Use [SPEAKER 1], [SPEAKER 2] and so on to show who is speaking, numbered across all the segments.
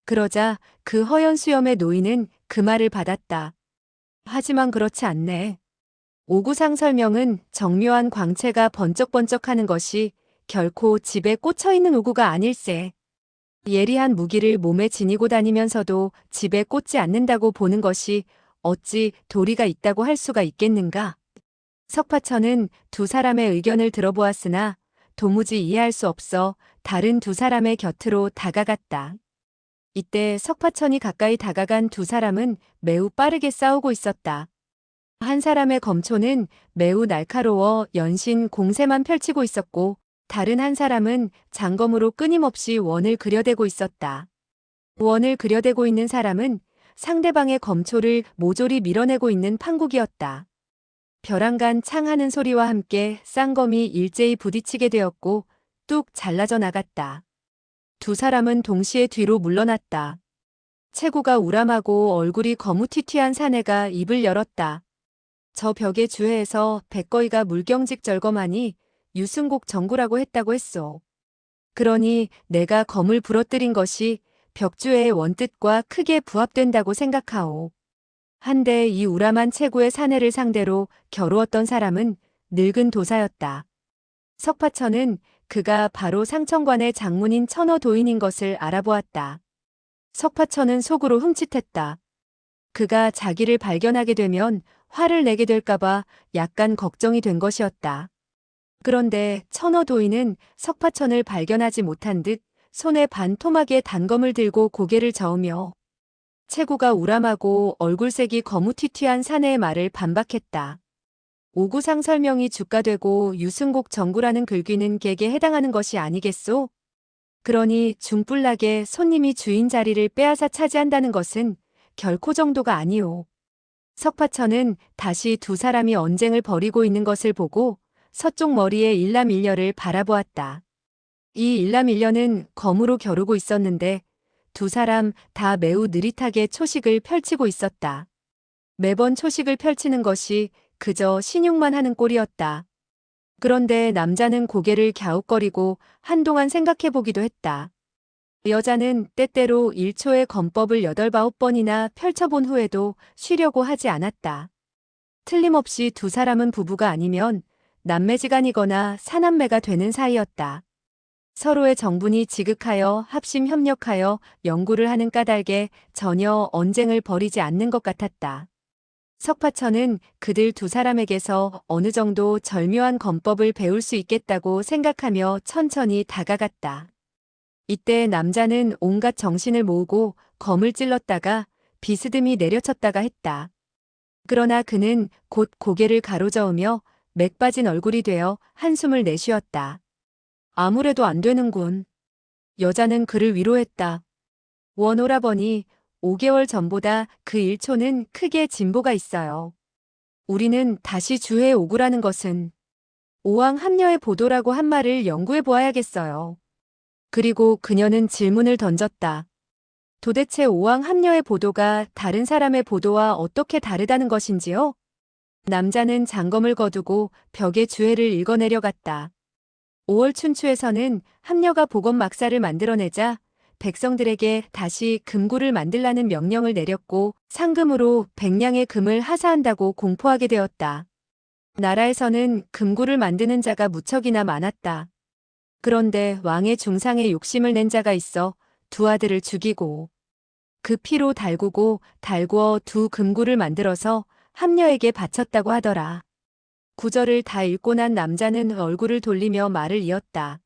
[SPEAKER 1] 그러자 그 허연 수염의 노인은 그 말을 받았다. 하지만 그렇지 않네. 오구상 설명은 정묘한 광채가 번쩍번쩍하는 것이 결코 집에 꽂혀 있는 오구가 아닐세. 예리한 무기를 몸에 지니고 다니면서도 집에 꽂지 않는다고 보는 것이 어찌 도리가 있다고 할 수가 있겠는가? 석파천은 두 사람의 의견을 들어보았으나 도무지 이해할 수 없어 다른 두 사람의 곁으로 다가갔다. 이때 석파천이 가까이 다가간 두 사람은 매우 빠르게 싸우고 있었다. 한 사람의 검초는 매우 날카로워 연신 공세만 펼치고 있었고 다른 한 사람은 장검으로 끊임없이 원을 그려대고 있었다. 원을 그려대고 있는 사람은 상대방의 검초를 모조리 밀어내고 있는 판국이었다. 벼랑간 창하는 소리와 함께 쌍검이 일제히 부딪히게 되었고 뚝 잘라져 나갔다. 두 사람은 동시에 뒤로 물러났다. 체구가 우람하고 얼굴이 거무튀튀한 사내가 입을 열었다. 저 벽의 주회에서 백거이가 물경직절검하니 유승곡 정구라고 했다고 했소. 그러니 내가 검을 부러뜨린 것이 벽주회의 원뜻과 크게 부합된다고 생각하오. 한데 이 우람한 체구의 사내를 상대로 겨루었던 사람은 늙은 도사였다. 석파천은 그가 바로 상천관의 장문인 천어도인인 것을 알아보았다. 석파천은 속으로 흠칫했다. 그가 자기를 발견하게 되면 화를 내게 될까봐 약간 걱정이 된 것이었다. 그런데 천어도인은 석파천을 발견하지 못한 듯 손에 반토막의 단검을 들고 고개를 저으며 체구가 우람하고 얼굴색이 거무튀튀한 사내의 말을 반박했다. 오구상 설명이 주가되고 유승곡 정구라는 글귀는 객에 해당하는 것이 아니겠소? 그러니 중불나게 손님이 주인 자리를 빼앗아 차지한다는 것은 결코 정도가 아니오. 석파천은 다시 두 사람이 언쟁을 벌이고 있는 것을 보고 서쪽 머리의 일남일녀를 바라보았다. 이 일남일녀는 검으로 겨루고 있었는데 두 사람 다 매우 느릿하게 초식을 펼치고 있었다. 매번 초식을 펼치는 것이 그저 신용만 하는 꼴이었다. 그런데 남자는 고개를 갸웃거리고 한동안 생각해보기도 했다. 여자는 때때로 1초의 검법을 8-9번이나 펼쳐본 후에도 쉬려고 하지 않았다. 틀림없이 두 사람은 부부가 아니면 남매지간이거나 사남매가 되는 사이였다. 서로의 정분이 지극하여 합심 협력하여 연구를 하는 까닭에 전혀 언쟁을 벌이지 않는 것 같았다. 석파천은 그들 두 사람에게서 어느 정도 절묘한 검법을 배울 수 있겠다고 생각하며 천천히 다가갔다. 이때 남자는 온갖 정신을 모으고 검을 찔렀다가 비스듬히 내려쳤다가 했다. 그러나 그는 곧 고개를 가로저으며 맥 빠진 얼굴이 되어 한숨을 내쉬었다. 아무래도 안 되는군. 여자는 그를 위로했다. 원오라버니, 5개월 전보다 그 1초는 크게 진보가 있어요. 우리는 다시 주회에 오구라는 것은 오왕 합녀의 보도라고 한 말을 연구해 보아야겠어요. 그리고 그녀는 질문을 던졌다. 도대체 오왕 합녀의 보도가 다른 사람의 보도와 어떻게 다르다는 것인지요? 남자는 장검을 거두고 벽의 주회를 읽어내려갔다. 5월 춘추에서는 합녀가 복원 막사를 만들어내자 백성들에게 다시 금구를 만들라는 명령을 내렸고 상금으로 100냥의 금을 하사한다고 공포하게 되었다. 나라에서는 금구를 만드는 자가 무척이나 많았다. 그런데 왕의 중상에 욕심을 낸 자가 있어 두 아들을 죽이고 그 피로 달구어 두 금구를 만들어서 합녀에게 바쳤다고 하더라. 구절을 다 읽고 난 남자는 얼굴을 돌리며 말을 이었다.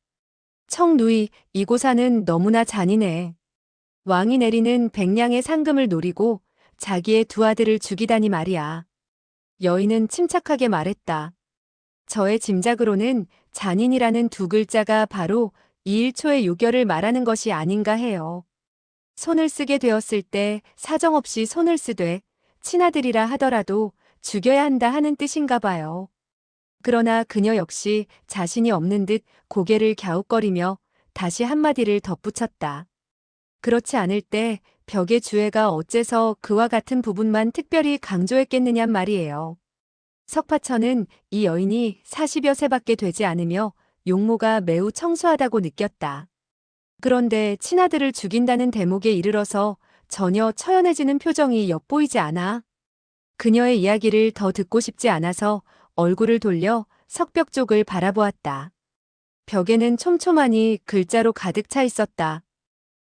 [SPEAKER 1] 청누이, 이 고사는 너무나 잔인해. 왕이 내리는 100냥의 상금을 노리고 자기의 두 아들을 죽이다니 말이야. 여인은 침착하게 말했다. 저의 짐작으로는 잔인이라는 두 글자가 바로 이 1초의 요결을 말하는 것이 아닌가 해요. 손을 쓰게 되었을 때 사정없이 손을 쓰되 친아들이라 하더라도 죽여야 한다 하는 뜻인가 봐요. 그러나 그녀 역시 자신이 없는 듯 고개를 갸웃거리며 다시 한마디를 덧붙였다. 그렇지 않을 때 벽의 주회가 어째서 그와 같은 부분만 특별히 강조했겠느냔 말이에요. 석파천은 이 여인이 40여 세밖에 되지 않으며 용모가 매우 청소하다고 느꼈다. 그런데 친아들을 죽인다는 대목에 이르러서 전혀 처연해지는 표정이 엿보이지 않아. 그녀의 이야기를 더 듣고 싶지 않아서 얼굴을 돌려 석벽 쪽을 바라보았다. 벽에는 촘촘하니 글자로 가득 차 있었다.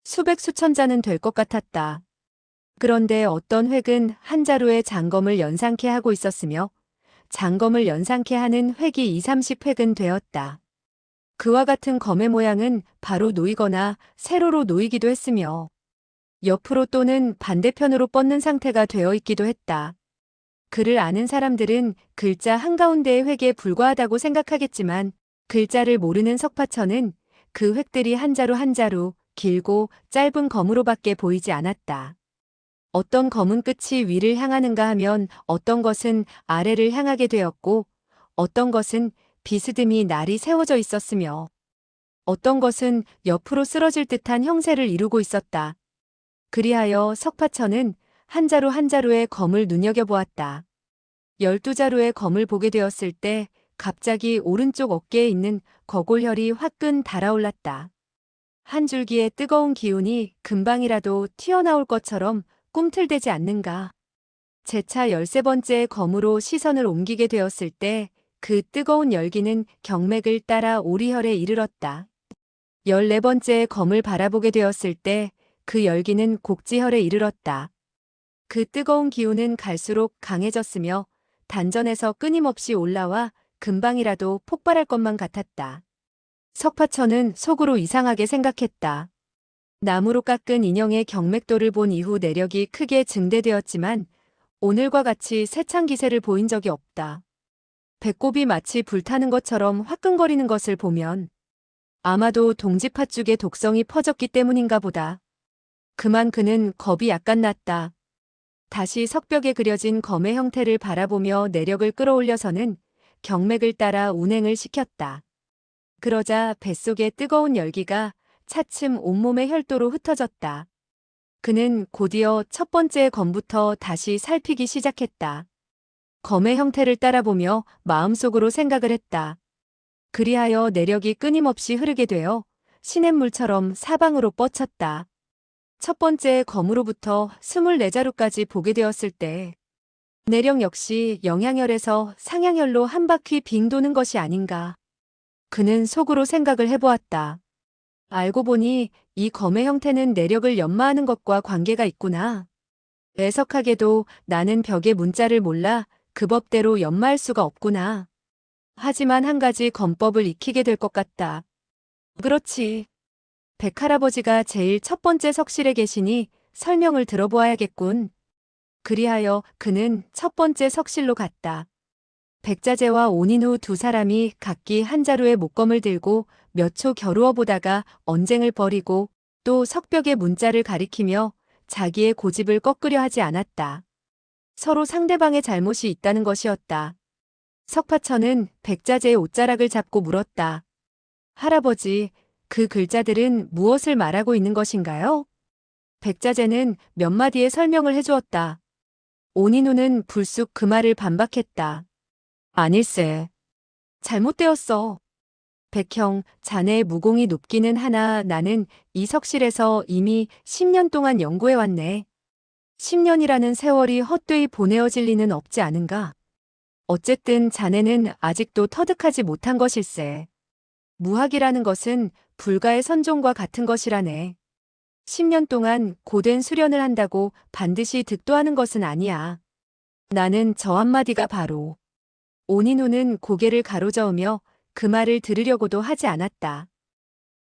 [SPEAKER 1] 수백 수천 자는 될 것 같았다. 그런데 어떤 획은 한 자루에 장검을 연상케 하고 있었으며 장검을 연상케 하는 획이 2, 30획은 되었다. 그와 같은 검의 모양은 바로 놓이거나 세로로 놓이기도 했으며 옆으로 또는 반대편으로 뻗는 상태가 되어 있기도 했다. 글을 아는 사람들은 글자 한가운데의 획에 불과하다고 생각하겠지만 글자를 모르는 석파천은 그 획들이 한 자루 한 자루 길고 짧은 검으로밖에 보이지 않았다. 어떤 검은 끝이 위를 향하는가 하면 어떤 것은 아래를 향하게 되었고 어떤 것은 비스듬히 날이 세워져 있었으며 어떤 것은 옆으로 쓰러질 듯한 형세를 이루고 있었다. 그리하여 석파천은 한 자루 한 자루의 검을 눈여겨보았다. 12자루의 검을 보게 되었을 때 갑자기 오른쪽 어깨에 있는 거골혈이 화끈 달아올랐다. 한 줄기의 뜨거운 기운이 금방이라도 튀어나올 것처럼 꿈틀대지 않는가. 재차 13번째 검으로 시선을 옮기게 되었을 때 그 뜨거운 열기는 경맥을 따라 오리혈에 이르렀다. 14번째 검을 바라보게 되었을 때 그 열기는 곡지혈에 이르렀다. 그 뜨거운 기운은 갈수록 강해졌으며 단전에서 끊임없이 올라와 금방이라도 폭발할 것만 같았다. 석파천은 속으로 이상하게 생각했다. 나무로 깎은 인형의 경맥도를 본 이후 내력이 크게 증대되었지만 오늘과 같이 세찬 기세를 보인 적이 없다. 배꼽이 마치 불타는 것처럼 화끈거리는 것을 보면 아마도 동지파 쪽에 독성이 퍼졌기 때문인가 보다. 그만 그는 겁이 약간 났다. 다시 석벽에 그려진 검의 형태를 바라보며 내력을 끌어올려서는 경맥을 따라 운행을 시켰다. 그러자 뱃속의 뜨거운 열기가 차츰 온몸의 혈도로 흩어졌다. 그는 곧이어 첫 번째 검부터 다시 살피기 시작했다. 검의 형태를 따라보며 마음속으로 생각을 했다. 그리하여 내력이 끊임없이 흐르게 되어 시냇물처럼 사방으로 뻗쳤다. 첫 번째 검으로부터 24자루까지 보게 되었을 때 내력 역시 영양혈에서 상양혈로 한 바퀴 빙 도는 것이 아닌가. 그는 속으로 생각을 해보았다. 알고 보니 이 검의 형태는 내력을 연마하는 것과 관계가 있구나. 애석하게도 나는 벽의 문자를 몰라 그 법대로 연마할 수가 없구나. 하지만 한 가지 검법을 익히게 될 것 같다. 그렇지. 백할아버지가 제일 첫 번째 석실에 계시니 설명을 들어보아야겠군. 그리하여 그는 첫 번째 석실로 갔다. 백자재와 온인후 두 사람이 각기 한 자루의 목검을 들고 몇 초 겨루어 보다가 언쟁을 벌이고 또 석벽의 문자를 가리키며 자기의 고집을 꺾으려 하지 않았다. 서로 상대방의 잘못이 있다는 것이었다. 석파천은 백자재의 옷자락을 잡고 물었다. 할아버지, 그 글자들은 무엇을 말하고 있는 것인가요? 백자재는 몇 마디의 설명을 해주었다. 온인우는 불쑥 그 말을 반박했다. 아닐세. 잘못되었어. 백형, 자네의 무공이 높기는 하나 나는 이 석실에서 이미 10년 동안 연구해왔네. 10년이라는 세월이 헛되이 보내어질 리는 없지 않은가? 어쨌든 자네는 아직도 터득하지 못한 것일세. 무학이라는 것은 불가의 선종과 같은 것이라네. 10년 동안 고된 수련을 한다고 반드시 득도하는 것은 아니야. 나는 저 한마디가 바로. 온인우는 고개를 가로저으며 그 말을 들으려고도 하지 않았다.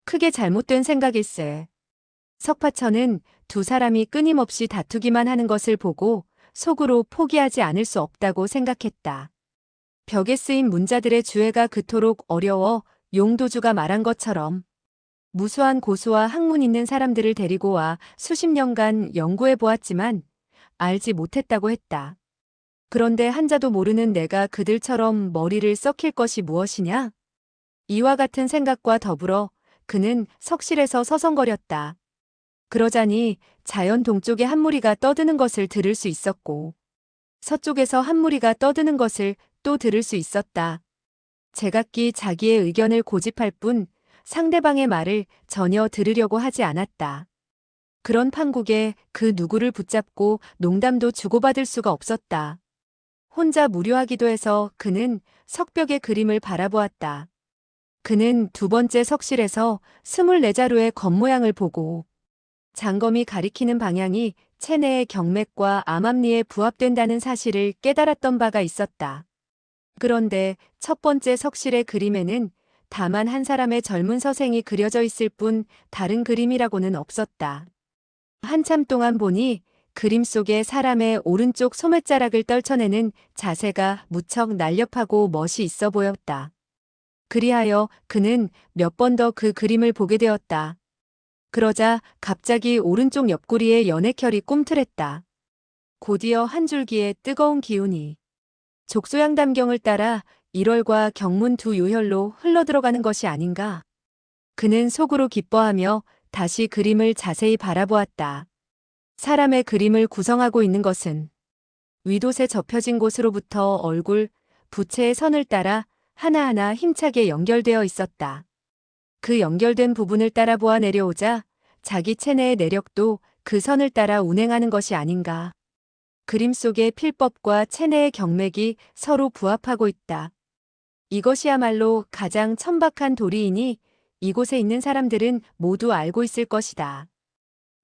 [SPEAKER 1] 크게 잘못된 생각일세. 석파천은 두 사람이 끊임없이 다투기만 하는 것을 보고 속으로 포기하지 않을 수 없다고 생각했다. 벽에 쓰인 문자들의 주해가 그토록 어려워 용도주가 말한 것처럼 무수한 고수와 학문 있는 사람들을 데리고 와 수십 년간 연구해 보았지만 알지 못했다고 했다. 그런데 한자도 모르는 내가 그들처럼 머리를 썩힐 것이 무엇이냐? 이와 같은 생각과 더불어 그는 석실에서 서성거렸다. 그러자니 자연 동쪽에 한 무리가 떠드는 것을 들을 수 있었고 서쪽에서 한 무리가 떠드는 것을 또 들을 수 있었다. 제각기 자기의 의견을 고집할 뿐 상대방의 말을 전혀 들으려고 하지 않았다. 그런 판국에 그 누구를 붙잡고 농담도 주고받을 수가 없었다. 혼자 무료하기도 해서 그는 석벽의 그림을 바라보았다. 그는 두 번째 석실에서 24자루의 겉모양을 보고 장검이 가리키는 방향이 체내의 경맥과 암암리에 부합된다는 사실을 깨달았던 바가 있었다. 그런데 첫 번째 석실의 그림에는 다만 한 사람의 젊은 서생이 그려져 있을 뿐 다른 그림이라고는 없었다. 한참 동안 보니 그림 속에 사람의 오른쪽 소매자락을 떨쳐내는 자세가 무척 날렵하고 멋이 있어 보였다. 그리하여 그는 몇 번 더 그 그림을 보게 되었다. 그러자 갑자기 오른쪽 옆구리에 연애결이 꿈틀했다. 곧이어 한 줄기의 뜨거운 기운이 족소양담경을 따라 1월과 경문 두 요혈로 흘러들어가는 것이 아닌가. 그는 속으로 기뻐하며 다시 그림을 자세히 바라보았다. 사람의 그림을 구성하고 있는 것은 위도새 접혀진 곳으로부터 얼굴, 부채의 선을 따라 하나하나 힘차게 연결되어 있었다. 그 연결된 부분을 따라 보아 내려오자 자기 체내의 내력도 그 선을 따라 운행하는 것이 아닌가. 그림 속의 필법과 체내의 경맥이 서로 부합하고 있다. 이것이야말로 가장 천박한 도리이니 이곳에 있는 사람들은 모두 알고 있을 것이다.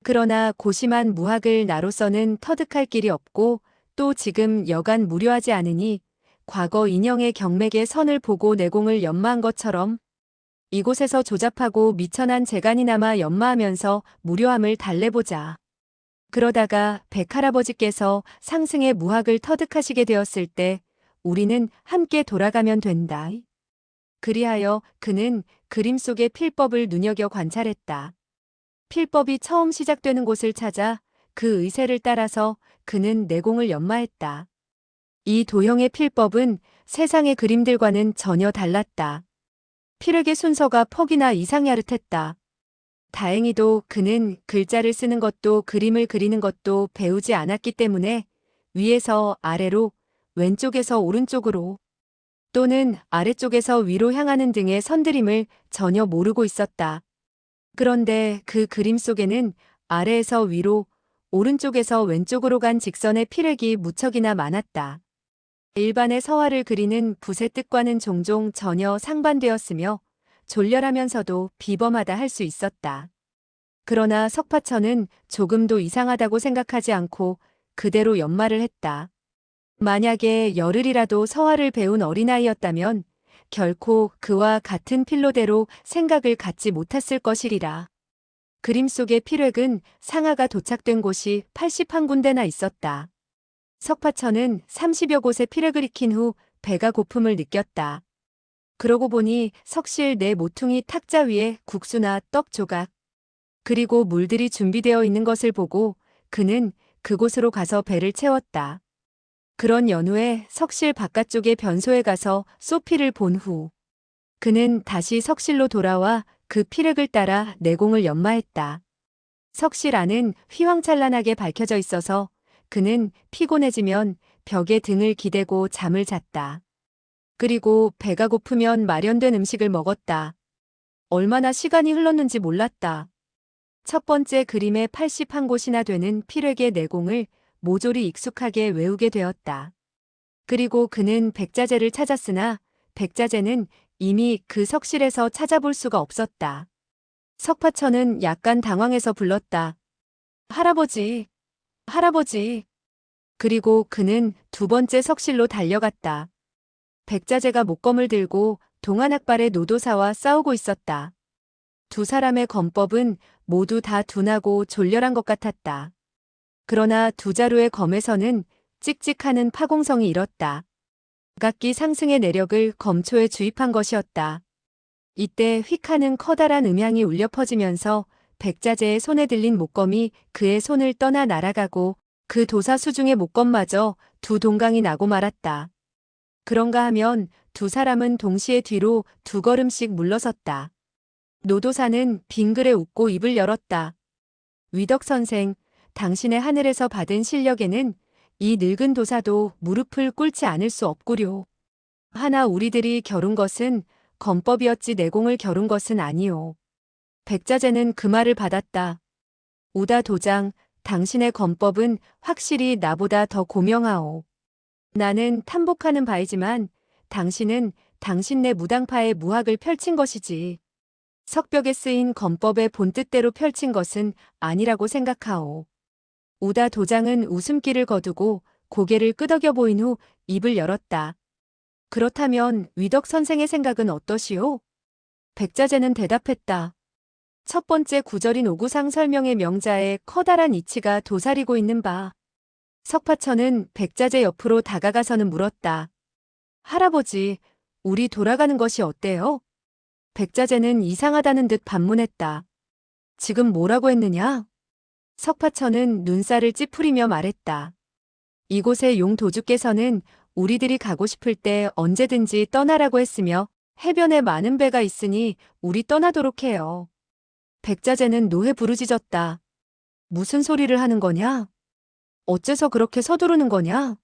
[SPEAKER 1] 그러나 고심한 무학을 나로서는 터득할 길이 없고 또 지금 여간 무료하지 않으니 과거 인형의 경맥의 선을 보고 내공을 연마한 것처럼 이곳에서 조잡하고 미천한 재간이나마 연마하면서 무료함을 달래보자. 그러다가 백할아버지께서 상승의 무학을 터득하시게 되었을 때 우리는 함께 돌아가면 된다. 그리하여 그는 그림 속의 필법을 눈여겨 관찰했다. 필법이 처음 시작되는 곳을 찾아 그 의세를 따라서 그는 내공을 연마했다. 이 도형의 필법은 세상의 그림들과는 전혀 달랐다. 필획의 순서가 퍽이나 이상야릇했다. 다행히도 그는 글자를 쓰는 것도 그림을 그리는 것도 배우지 않았기 때문에 위에서 아래로, 왼쪽에서 오른쪽으로 또는 아래쪽에서 위로 향하는 등의 선들임을 전혀 모르고 있었다. 그런데 그 그림 속에는 아래에서 위로, 오른쪽에서 왼쪽으로 간 직선의 필획이 무척이나 많았다. 일반의 서화를 그리는 붓의 뜻과는 종종 전혀 상반되었으며 졸렬하면서도 비범하다 할 수 있었다. 그러나 석파천은 조금도 이상하다고 생각하지 않고 그대로 연마를 했다. 만약에 열흘이라도 서화를 배운 어린아이였다면 결코 그와 같은 필로대로 생각을 갖지 못했을 것이리라. 그림 속의 필획은 상아가 도착된 곳이 81군데나 있었다. 석파천은 30여 곳의 필획을 익힌 후 배가 고픔을 느꼈다. 그러고 보니 석실 내 모퉁이 탁자 위에 국수나 떡 조각, 그리고 물들이 준비되어 있는 것을 보고 그는 그곳으로 가서 배를 채웠다. 그런 연후에 석실 바깥쪽의 변소에 가서 소피를 본 후 그는 다시 석실로 돌아와 그 필획을 따라 내공을 연마했다. 석실 안은 휘황찬란하게 밝혀져 있어서 그는 피곤해지면 벽에 등을 기대고 잠을 잤다. 그리고 배가 고프면 마련된 음식을 먹었다. 얼마나 시간이 흘렀는지 몰랐다. 첫 번째 그림의 81곳이나 되는 필획의 내공을 모조리 익숙하게 외우게 되었다. 그리고 그는 백자재를 찾았으나 백자재는 이미 그 석실에서 찾아볼 수가 없었다. 석파천은 약간 당황해서 불렀다. 할아버지, 할아버지. 그리고 그는 두 번째 석실로 달려갔다. 백자재가 목검을 들고 동안악발의 노도사와 싸우고 있었다. 두 사람의 검법은 모두 다 둔하고 졸렬한 것 같았다. 그러나 두 자루의 검에서는 찍찍하는 파공성이 일었다. 각기 상승의 내력을 검초에 주입한 것이었다. 이때 휙하는 커다란 음향이 울려 퍼지면서 백자재의 손에 들린 목검이 그의 손을 떠나 날아가고 그 도사 수중의 목검마저 두 동강이 나고 말았다. 그런가 하면 두 사람은 동시에 뒤로 두 걸음씩 물러섰다. 노도사는 빙그레 웃고 입을 열었다. 위덕 선생, 당신의 하늘에서 받은 실력에는 이 늙은 도사도 무릎을 꿇지 않을 수 없구려. 하나 우리들이 겨룬 것은 건법이었지 내공을 겨룬 것은 아니오. 백자재는 그 말을 받았다. 우다 도장, 당신의 건법은 확실히 나보다 더 고명하오. 나는 탐복하는 바이지만 당신은 당신네 무당파의 무학을 펼친 것이지. 석벽에 쓰인 건법의 본뜻대로 펼친 것은 아니라고 생각하오. 우다 도장은 웃음기를 거두고 고개를 끄덕여 보인 후 입을 열었다. 그렇다면 위덕 선생의 생각은 어떠시오? 백자재는 대답했다. 첫 번째 구절인 오구상 설명의 명자에 커다란 이치가 도사리고 있는 바. 석파천은 백자재 옆으로 다가가서는 물었다. 할아버지, 우리 돌아가는 것이 어때요? 백자재는 이상하다는 듯 반문했다. 지금 뭐라고 했느냐? 석파천은 눈살을 찌푸리며 말했다. 이곳의 용도주께서는 우리들이 가고 싶을 때 언제든지 떠나라고 했으며 해변에 많은 배가 있으니 우리 떠나도록 해요. 백자재는 노해 부르짖었다. 무슨 소리를 하는 거냐? 어째서 그렇게 서두르는 거냐?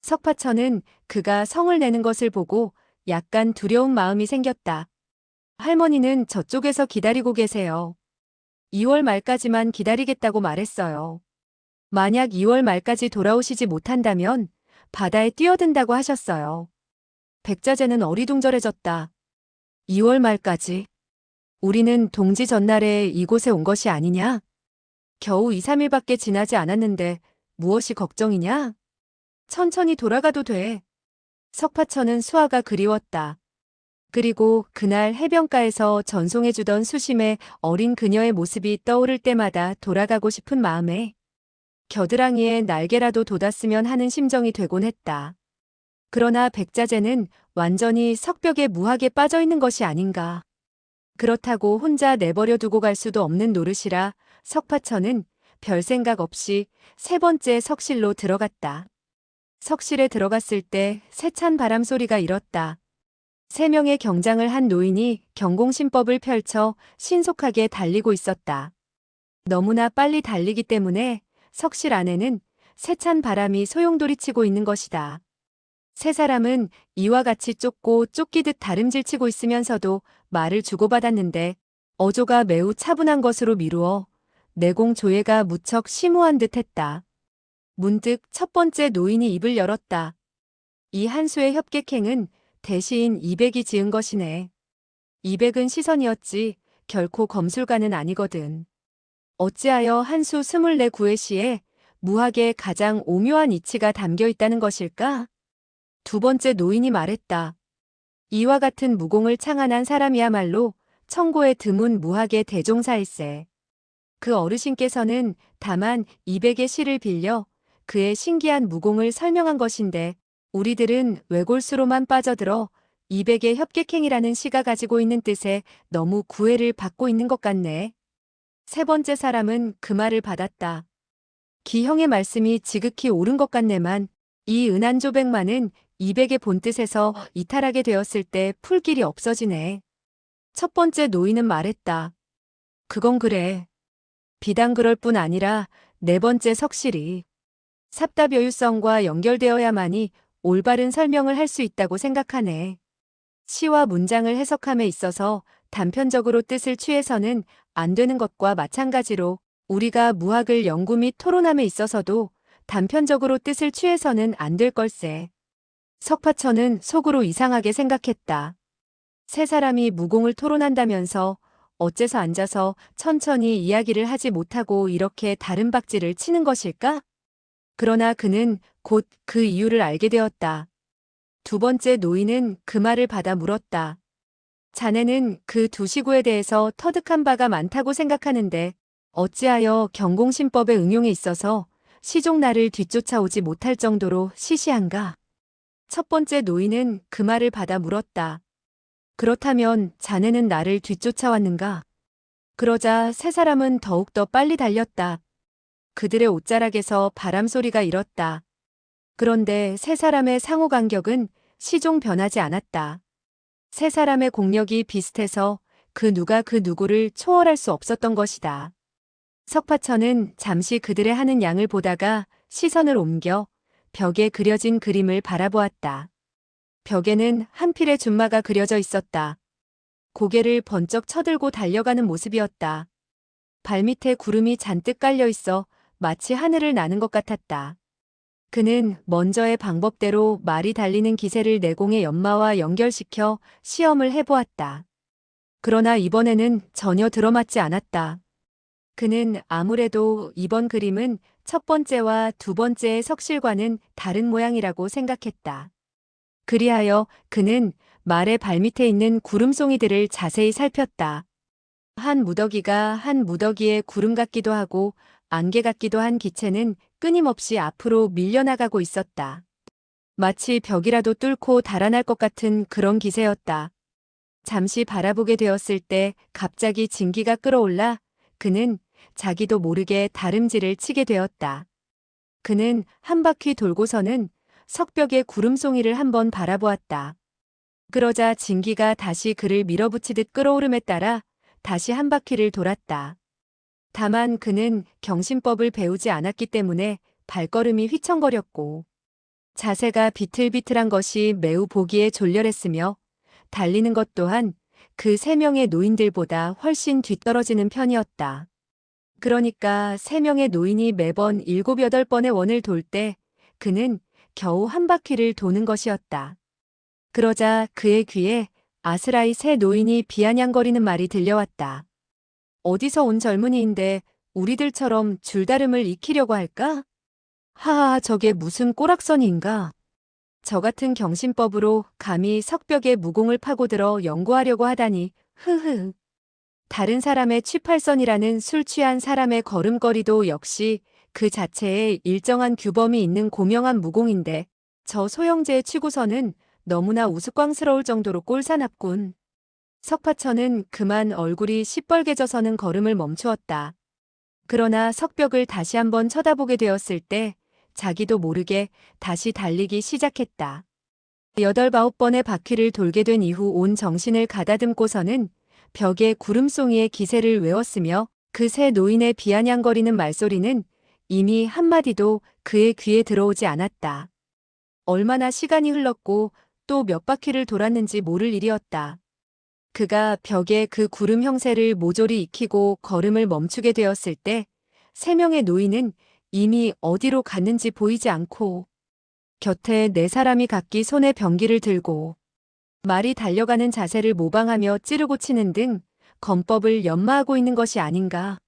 [SPEAKER 1] 석파천은 그가 성을 내는 것을 보고 약간 두려운 마음이 생겼다. 할머니는 저쪽에서 기다리고 계세요. 2월 말까지만 기다리겠다고 말했어요. 만약 2월 말까지 돌아오시지 못한다면 바다에 뛰어든다고 하셨어요. 백자재는 어리둥절해졌다. 2월 말까지? 우리는 동지 전날에 이곳에 온 것이 아니냐? 겨우 2, 3일밖에 지나지 않았는데 무엇이 걱정이냐? 천천히 돌아가도 돼. 석파천은 수아가 그리웠다. 그리고 그날 해변가에서 전송해주던 수심의 어린 그녀의 모습이 떠오를 때마다 돌아가고 싶은 마음에 겨드랑이에 날개라도 돋았으면 하는 심정이 되곤 했다. 그러나 백자재는 완전히 석벽의 무학에 빠져 있는 것이 아닌가. 그렇다고 혼자 내버려 두고 갈 수도 없는 노릇이라 석파천은 별 생각 없이 세 번째 석실로 들어갔다. 석실에 들어갔을 때 세찬 바람 소리가 일었다. 3명의 경장을 한 노인이 경공신법을 펼쳐 신속하게 달리고 있었다. 너무나 빨리 달리기 때문에 석실 안에는 세찬 바람이 소용돌이치고 있는 것이다. 세 사람은 이와 같이 쫓고 쫓기듯 다름질치고 있으면서도 말을 주고받았는데 어조가 매우 차분한 것으로 미루어 내공 조예가 무척 심오한 듯했다. 문득 첫 번째 노인이 입을 열었다. 이 한수의 협객행은 대시인 이백이 지은 것이네. 이백은 시선이었지 결코 검술가는 아니거든. 어찌하여 한수 24구의 시에 무학의 가장 오묘한 이치가 담겨 있다는 것일까? 두 번째 노인이 말했다. 이와 같은 무공을 창안한 사람이야말로 청고에 드문 무학의 대종사일세. 그 어르신께서는 다만 이백의 시를 빌려 그의 신기한 무공을 설명한 것인데 우리들은 외골수로만 빠져들어 이백의 협객행이라는 시가 가지고 있는 뜻에 너무 구애를 받고 있는 것 같네. 세 번째 사람은 그 말을 받았다. 기형의 말씀이 지극히 옳은 것 같네만 이 은한조백만은 이백의 본뜻에서 이탈하게 되었을 때 풀 길이 없어지네. 첫 번째 노인은 말했다. 그건 그래. 비단 그럴 뿐 아니라 네 번째 석실이 삽답여유성과 연결되어야만이 올바른 설명을 할 수 있다고 생각하네. 시와 문장을 해석함에 있어서 단편적으로 뜻을 취해서는 안 되는 것과 마찬가지로 우리가 무학을 연구 및 토론함에 있어서도 단편적으로 뜻을 취해서는 안 될 걸세. 석파천은 속으로 이상하게 생각했다. 세 사람이 무공을 토론한다면서 어째서 앉아서 천천히 이야기를 하지 못하고 이렇게 다른 박질을 치는 것일까? 그러나 그는 곧 그 이유를 알게 되었다. 두 번째 노인은 그 말을 받아 물었다. 자네는 그 두 시구에 대해서 터득한 바가 많다고 생각하는데 어찌하여 경공신법의 응용에 있어서 시종나를 뒤쫓아오지 못할 정도로 시시한가? 첫 번째 노인은 그 말을 받아 물었다. 그렇다면 자네는 나를 뒤쫓아왔는가? 그러자 세 사람은 더욱더 빨리 달렸다. 그들의 옷자락에서 바람소리가 일었다. 그런데 세 사람의 상호 간격은 시종 변하지 않았다. 세 사람의 공력이 비슷해서 그 누가 그 누구를 초월할 수 없었던 것이다. 석파천은 잠시 그들의 하는 양을 보다가 시선을 옮겨 벽에 그려진 그림을 바라보았다. 벽에는 한 필의 준마가 그려져 있었다. 고개를 번쩍 쳐들고 달려가는 모습이었다. 발밑에 구름이 잔뜩 깔려 있어 마치 하늘을 나는 것 같았다. 그는 먼저의 방법대로 말이 달리는 기세를 내공의 연마와 연결시켜 시험을 해보았다. 그러나 이번에는 전혀 들어맞지 않았다. 그는 아무래도 이번 그림은 첫 번째와 두 번째의 석실과는 다른 모양이라고 생각했다. 그리하여 그는 말의 발밑에 있는 구름송이들을 자세히 살폈다. 한 무더기가 한 무더기의 구름 같기도 하고 안개 같기도 한 기체는 끊임없이 앞으로 밀려나가고 있었다. 마치 벽이라도 뚫고 달아날 것 같은 그런 기세였다. 잠시 바라보게 되었을 때 갑자기 진기가 끌어올라 그는 자기도 모르게 다름질을 치게 되었다. 그는 한 바퀴 돌고서는 석벽의 구름송이를 한번 바라보았다. 그러자 진기가 다시 그를 밀어붙이듯 끌어오름에 따라 다시 한 바퀴를 돌았다. 다만 그는 경신법을 배우지 않았기 때문에 발걸음이 휘청거렸고 자세가 비틀비틀한 것이 매우 보기에 졸렬했으며 달리는 것 또한 그 세 명의 노인들보다 훨씬 뒤떨어지는 편이었다. 그러니까 세 명의 노인이 매번 7, 8번의 원을 돌 때 그는 겨우 한 바퀴를 도는 것이었다. 그러자 그의 귀에 아스라이 세 노인이 비아냥거리는 말이 들려왔다. 어디서 온 젊은이인데 우리들처럼 줄다름을 익히려고 할까? 하하, 저게 무슨 꼬락선인가? 저 같은 경신법으로 감히 석벽에 무공을 파고들어 연구하려고 하다니, 흐흐. 다른 사람의 취팔선이라는 술 취한 사람의 걸음걸이도 역시 그 자체에 일정한 규범이 있는 고명한 무공인데 저 소형제의 취구선은 너무나 우스꽝스러울 정도로 꼴사납군. 석파천은 그만 얼굴이 시뻘개져서는 걸음을 멈추었다. 그러나 석벽을 다시 한번 쳐다보게 되었을 때 자기도 모르게 다시 달리기 시작했다. 8, 9번의 바퀴를 돌게 된 이후 온 정신을 가다듬고서는 벽에 구름송이의 기세를 외웠으며 그 세 노인의 비아냥거리는 말소리는 이미 한마디도 그의 귀에 들어오지 않았다. 얼마나 시간이 흘렀고 또 몇 바퀴를 돌았는지 모를 일이었다. 그가 벽에 그 구름 형세를 모조리 익히고 걸음을 멈추게 되었을 때 세 명의 노인은 이미 어디로 갔는지 보이지 않고 곁에 네 사람이 각기 손에 병기를 들고 말이 달려가는 자세를 모방하며 찌르고 치는 등 검법을 연마하고 있는 것이 아닌가.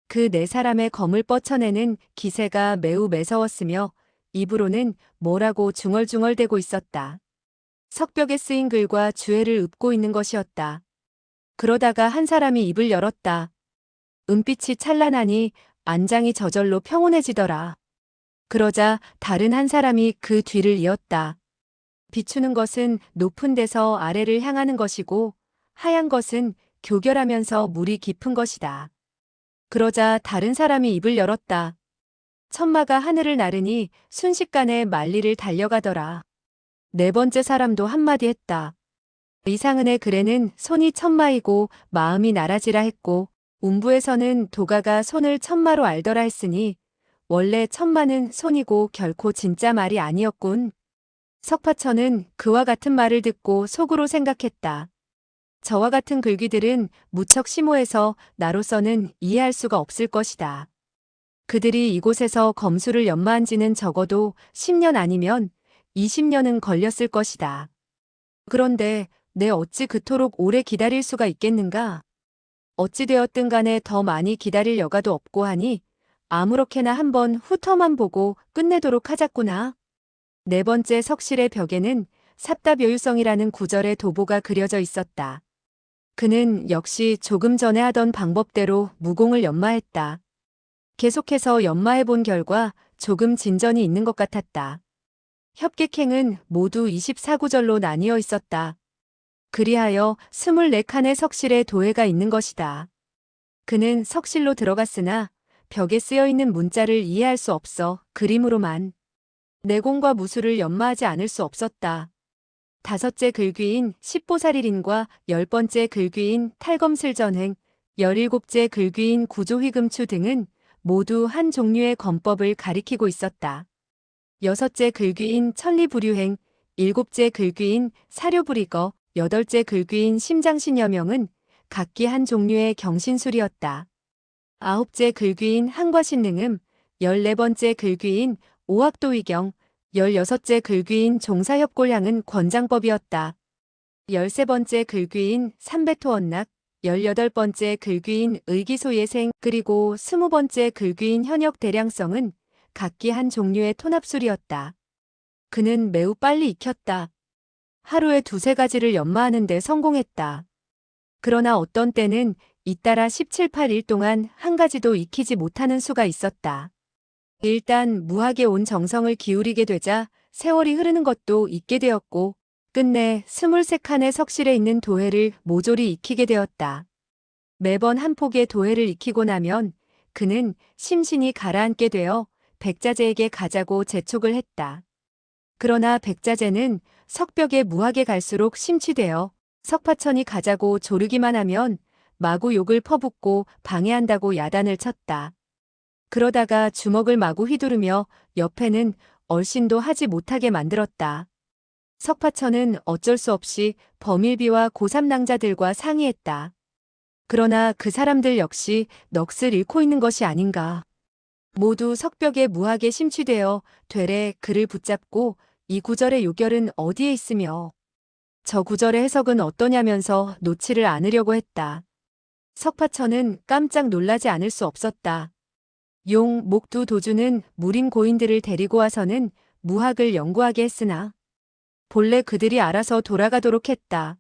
[SPEAKER 1] 그 네 사람의 검을 뻗쳐내는 기세가 매우 매서웠으며 입으로는 뭐라고 중얼중얼대고 있었다. 석벽에 쓰인 글과 주애를 읊고 있는 것이었다. 그러다가 한 사람이 입을 열었다. 은빛이 찬란하니 안장이 저절로 평온해지더라. 그러자 다른 한 사람이 그 뒤를 이었다. 비추는 것은 높은 데서 아래를 향하는 것이고 하얀 것은 교결하면서 물이 깊은 것이다. 그러자 다른 사람이 입을 열었다. 천마가 하늘을 나르니 순식간에 만리를 달려가더라. 네 번째 사람도 한마디 했다. 이상은의 글에는 손이 천마이고 마음이 나라지라 했고 운부에서는 도가가 손을 천마로 알더라 했으니 원래 천마는 손이고 결코 진짜 말이 아니었군. 석파천은 그와 같은 말을 듣고 속으로 생각했다. 저와 같은 글귀들은 무척 심오해서 나로서는 이해할 수가 없을 것이다. 그들이 이곳에서 검수를 연마한 지는 적어도 10년 아니면 20년은 걸렸을 것이다. 그런데 내 어찌 그토록 오래 기다릴 수가 있겠는가? 어찌되었든 간에 더 많이 기다릴 여가도 없고 하니 아무렇게나 한번 훑어만 보고 끝내도록 하자꾸나. 네 번째 석실의 벽에는 삽답요유성이라는 구절의 도보가 그려져 있었다. 그는 역시 조금 전에 하던 방법대로 무공을 연마했다. 계속해서 연마해 본 결과 조금 진전이 있는 것 같았다. 협객행은 모두 24구절로 나뉘어 있었다. 그리하여 24칸의 석실에 도해가 있는 것이다. 그는 석실로 들어갔으나 벽에 쓰여 있는 문자를 이해할 수 없어 그림으로만 내공과 무술을 연마하지 않을 수 없었다. 다섯째 글귀인 십보살일인과 10번째 글귀인 탈검슬전행, 17째 글귀인 구조휘금추 등은 모두 한 종류의 검법을 가리키고 있었다. 여섯째 글귀인 천리부류행, 7째 글귀인 사료부리거, 8째 글귀인 심장신여명은 각기 한 종류의 경신술이었다. 9째 글귀인 한과신능음, 14번째 글귀인 오학도위경, 16째 글귀인 종사협골향은 권장법이었다. 13번째 글귀인 삼배토언락, 18번째 글귀인 의기소예생, 그리고 20번째 글귀인 현역대량성은 각기 한 종류의 토납술이었다. 그는 매우 빨리 익혔다. 하루에 2~3가지를 연마하는 데 성공했다. 그러나 어떤 때는 잇따라 17, 8일 동안 한 가지도 익히지 못하는 수가 있었다. 일단 무학에 온 정성을 기울이게 되자 세월이 흐르는 것도 잊게 되었고 끝내 23칸의 석실에 있는 도해를 모조리 익히게 되었다. 매번 한 폭의 도해를 익히고 나면 그는 심신이 가라앉게 되어 백자재에게 가자고 재촉을 했다. 그러나 백자재는 석벽에 무하게 갈수록 심취되어 석파천이 가자고 조르기만 하면 마구 욕을 퍼붓고 방해한다고 야단을 쳤다. 그러다가 주먹을 마구 휘두르며 옆에는 얼씬도 하지 못하게 만들었다. 석파천은 어쩔 수 없이 범일비와 고삼낭자들과 상의했다. 그러나 그 사람들 역시 넋을 잃고 있는 것이 아닌가. 모두 석벽에 무하게 심취되어 되레 그를 붙잡고 이 구절의 요결은 어디에 있으며 저 구절의 해석은 어떠냐면서 놓지를 않으려고 했다. 석파천은 깜짝 놀라지 않을 수 없었다. 용, 목 두 도주는 무림 고인들을 데리고 와서는 무학을 연구하게 했으나 본래 그들이 알아서 돌아가도록 했다.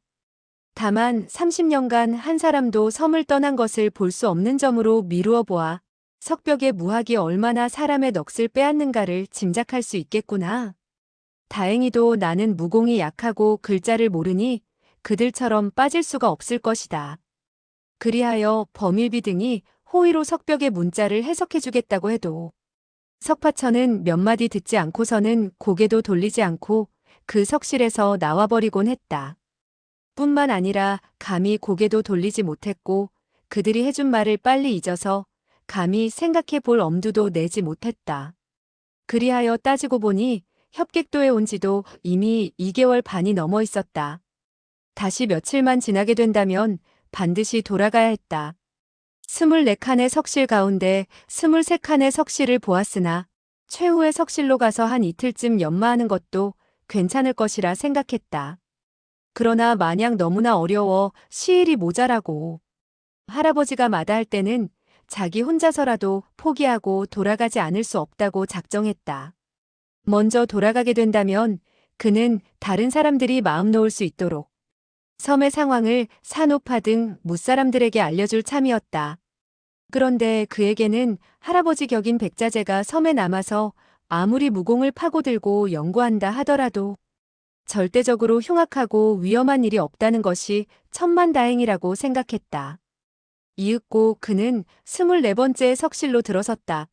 [SPEAKER 1] 다만 30년간 한 사람도 섬을 떠난 것을 볼 수 없는 점으로 미루어 보아 석벽의 무학이 얼마나 사람의 넋을 빼앗는가를 짐작할 수 있겠구나. 다행히도 나는 무공이 약하고 글자를 모르니 그들처럼 빠질 수가 없을 것이다. 그리하여 범일비 등이 호의로 석벽의 문자를 해석해주겠다고 해도 석파천은 몇 마디 듣지 않고서는 고개도 돌리지 않고 그 석실에서 나와버리곤 했다. 뿐만 아니라 감히 고개도 돌리지 못했고 그들이 해준 말을 빨리 잊어서 감히 생각해 볼 엄두도 내지 못했다. 그리하여 따지고 보니 협객도에 온 지도 이미 2개월 반이 넘어 있었다. 다시 며칠만 지나게 된다면 반드시 돌아가야 했다. 24칸의 석실 가운데 23칸의 석실을 보았으나 최후의 석실로 가서 한 이틀쯤 연마하는 것도 괜찮을 것이라 생각했다. 그러나 만약 너무나 어려워 시일이 모자라고 할아버지가 마다할 때는 자기 혼자서라도 포기하고 돌아가지 않을 수 없다고 작정했다. 먼저 돌아가게 된다면 그는 다른 사람들이 마음 놓을 수 있도록 섬의 상황을 산오파 등 무사람들에게 알려줄 참이었다. 그런데 그에게는 할아버지 격인 백자재가 섬에 남아서 아무리 무공을 파고들고 연구한다 하더라도 절대적으로 흉악하고 위험한 일이 없다는 것이 천만다행이라고 생각했다. 이윽고 그는 24번째 석실로 들어섰다.